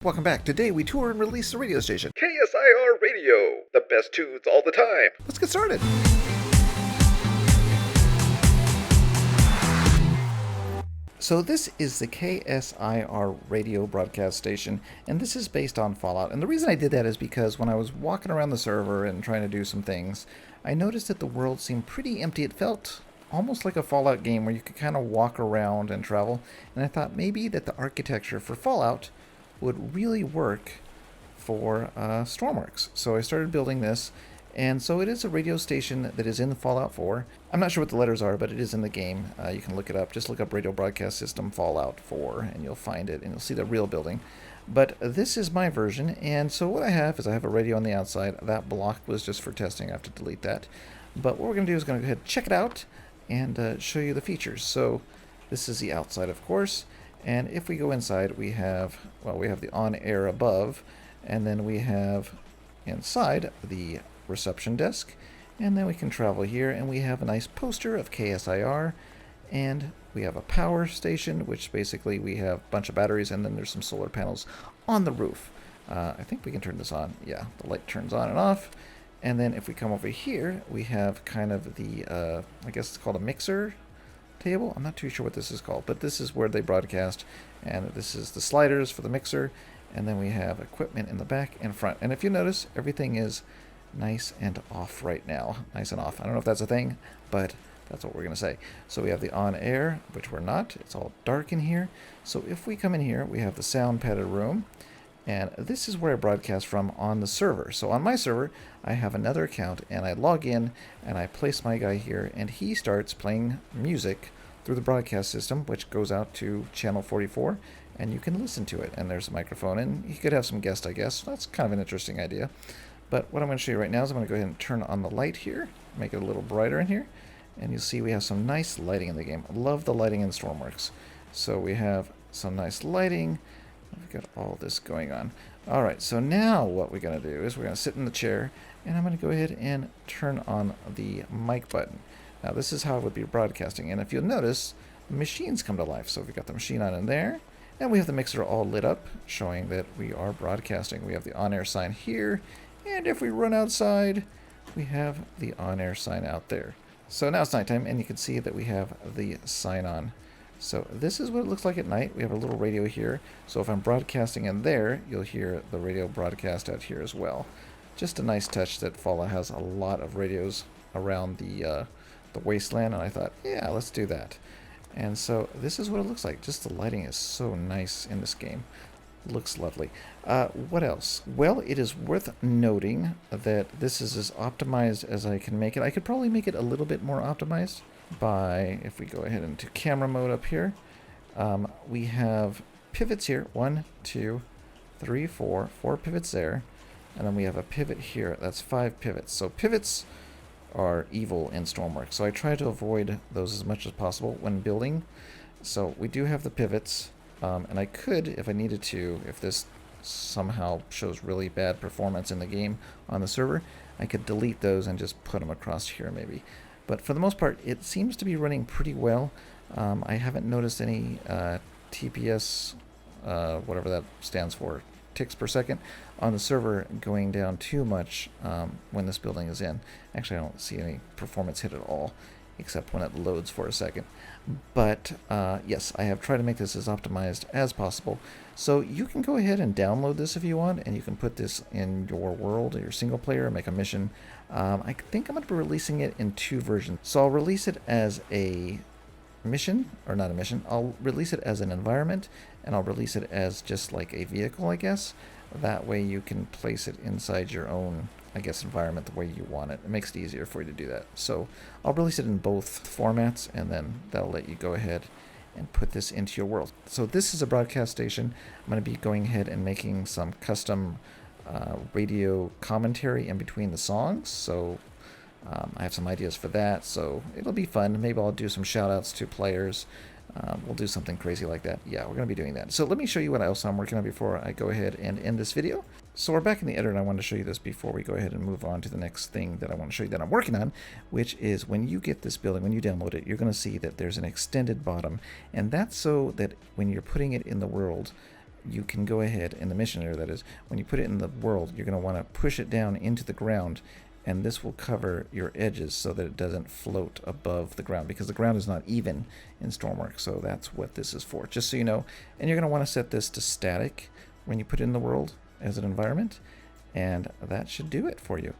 Welcome back. Today we tour and release the radio station. KSIR Radio, the best tunes all the time. Let's get started. So this is the KSIR radio broadcast station, and this is based on Fallout. And the reason I did that is because when I was walking around the server and trying to do some things, I noticed that the world seemed pretty empty. It felt almost like a Fallout game where you could kind of walk around and travel. And I thought maybe that the architecture for Fallout would really work for Stormworks. So I started building this, and so it is a radio station that is in Fallout 4. I'm not sure what the letters are, but it is in the game. You can look it up. Just look up Radio Broadcast System Fallout 4, and you'll find it, and you'll see the real building. But this is my version, and so what I have is I have a radio on the outside. That block was just for testing. I have to delete that. But what we're going to do is going to go ahead and check it out and show you the features. So this is the outside, of course. And if we go inside, we have the on-air above, and then we have inside the reception desk, and then we can travel here, and we have a nice poster of KSIR, and we have a power station, which basically we have a bunch of batteries, and then there's some solar panels on the roof. I think we can turn this on. Yeah, the light turns on and off. And then if we come over here, we have kind of the, I guess it's called a mixer table. I'm not too sure what this is called, but this is where they broadcast, and this is the sliders for the mixer, and then we have equipment in the back and front. And if you notice, everything is nice and off right now. Nice and off. I don't know if that's a thing, but that's what we're going to say. So we have the on air, which we're not. It's all dark in here. So if we come in here, we have the sound padded room, and this is where I broadcast from on the server. So on my server, I have another account, and I log in, and I place my guy here, and he starts playing music through the broadcast system, which goes out to channel 44, and you can listen to it. And there's a microphone, and he could have some guests, I guess. That's kind of an interesting idea. But what I'm going to show you right now is I'm going to go ahead and turn on the light here, make it a little brighter in here, and you'll see we have some nice lighting in the game. I love the lighting in Stormworks. So we have some nice lighting. We've got all this going on. All right, so now what we're going to do is we're going to sit in the chair, and I'm going to go ahead and turn on the mic button. Now, this is how I would be broadcasting, and if you'll notice, machines come to life. So we've got the machine on in there, and we have the mixer all lit up, showing that we are broadcasting. We have the on-air sign here, and if we run outside, we have the on-air sign out there. So now it's nighttime, and you can see that we have the sign on. So this is what it looks like at night. We have a little radio here. So if I'm broadcasting in there, you'll hear the radio broadcast out here as well. Just a nice touch that Fallout has a lot of radios around the wasteland, and I thought, yeah, let's do that. And so this is what it looks like. Just the lighting is so nice in this game. Looks lovely. What else? Well, it is worth noting that this is as optimized as I can make it. I could probably make it a little bit more optimized by, if we go ahead into camera mode up here, we have pivots here. 1, 2, 3, 4 pivots there, and then we have a pivot here. That's 5 pivots. So pivots are evil in Stormworks, so I try to avoid those as much as possible when building. So we do have the pivots, and I could, if I needed to, if this somehow shows really bad performance in the game on the server, I could delete those and just put them across here maybe. But for the most part, it seems to be running pretty well. I haven't noticed any TPS, whatever that stands for, ticks per second, on the server going down too much when this building is in. Actually, I don't see any performance hit at all, except when it loads for a second. But yes, I have tried to make this as optimized as possible. So you can go ahead and download this if you want, and you can put this in your world or your single player and make a mission. I think I'm going to be releasing it in 2 versions. So I'll release it as a mission, or not a mission. I'll release it as an environment, and I'll release it as just like a vehicle, I guess. That way you can place it inside your own, I guess, environment the way you want it. It makes it easier for you to do that. So I'll release it in both formats, and then that'll let you go ahead and put this into your world. So this is a broadcast station. I'm going to be going ahead and making some custom radio commentary in between the songs. So I have some ideas for that, so it'll be fun. Maybe I'll do some shout outs to players. We'll do something crazy like that. Yeah, we're going to be doing that. So let me show you what else I'm working on before I go ahead and end this video. So we're back in the editor, and I want to show you this before we go ahead and move on to the next thing that I want to show you that I'm working on, which is when you get this building, when you download it, you're going to see that there's an extended bottom, and that's so that when you're putting it in the world, you can go ahead, in the mission area that is, when you put it in the world, you're going to want to push it down into the ground, and this will cover your edges so that it doesn't float above the ground, because the ground is not even in Stormworks. So that's what this is for, just so you know. And you're going to want to set this to static when you put it in the world as an environment, and that should do it for you.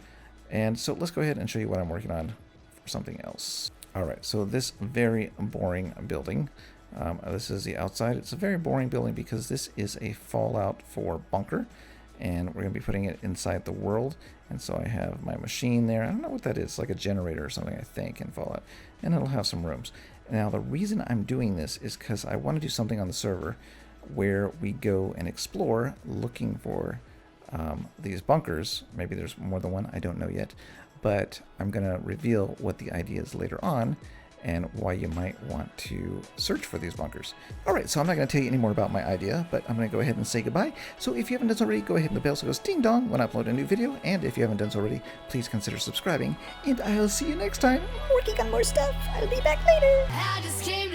And so let's go ahead and show you what I'm working on for something else. All right, so this very boring building, this is the outside. It's a very boring building because this is a Fallout 4 bunker, and we're going to be putting it inside the world. And so I have my machine there. I don't know what that is, like a generator or something, I think, in Fallout. And it'll have some rooms. Now, the reason I'm doing this is because I want to do something on the server where we go and explore looking for these bunkers. Maybe there's more than one, I don't know yet. But I'm going to reveal what the idea is later on and why you might want to search for these bunkers. Alright, so I'm not going to tell you any more about my idea, but I'm going to go ahead and say goodbye. So if you haven't done so already, go ahead and the bell so it goes ding dong when I upload a new video, and if you haven't done so already, please consider subscribing, and I'll see you next time. Working on more stuff. I'll be back later. I just came